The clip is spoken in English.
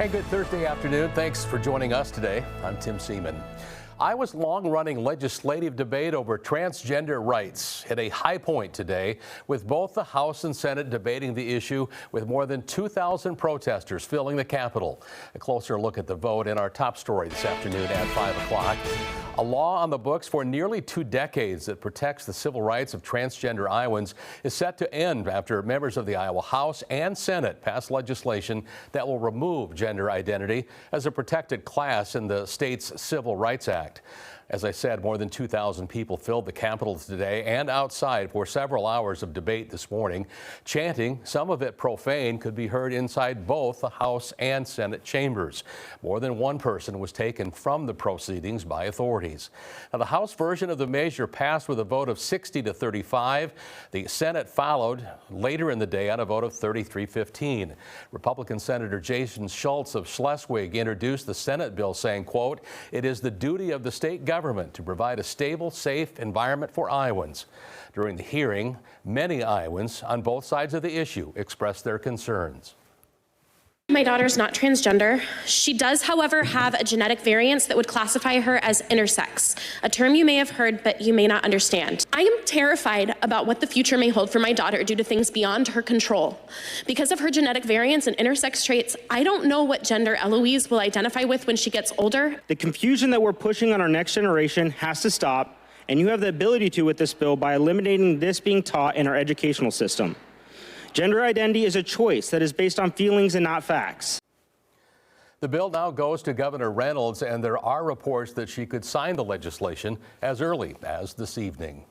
Hey, good Thursday afternoon. Thanks for joining us today. I'm Tim Seaman. Iowa's long-running legislative debate over transgender rights hit a high point today, with both the House and Senate debating the issue, with more than 2,000 protesters filling the Capitol. A closer look at the vote in our top story this afternoon at 5 o'clock. A law on the books for nearly 2 decades that protects the civil rights of transgender Iowans is set to end after members of the Iowa House and Senate passed legislation that will remove gender identity as a protected class in the state's Civil Rights Act. As I said, more than 2,000 people filled the Capitol today and outside for several hours of debate this morning. Chanting, some of it profane, could be heard inside both the House and Senate chambers. More than one person was taken from the proceedings by authorities. Now, the House version of the measure passed with a vote of 60 to 35. The Senate followed later in the day on a vote of 33-15. Republican Senator Jason Schultz of Schleswig introduced the Senate bill, saying, quote, "It is the duty of the state government to provide a stable, safe environment for Iowans." During the hearing, many Iowans on both sides of the issue expressed their concerns. My daughter's not transgender. She does, however, have a genetic variance that would classify her as intersex, a term you may have heard but you may not understand. I am terrified about what the future may hold for my daughter due to things beyond her control. Because of her genetic variance and intersex traits, I don't know what gender Eloise will identify with when she gets older. The confusion that we're pushing on our next generation has to stop, and you have the ability to with this bill by eliminating this being taught in our educational system. Gender identity is a choice that is based on feelings and not facts. The bill now goes to Governor Reynolds, and there are reports that she could sign the legislation as early as this evening.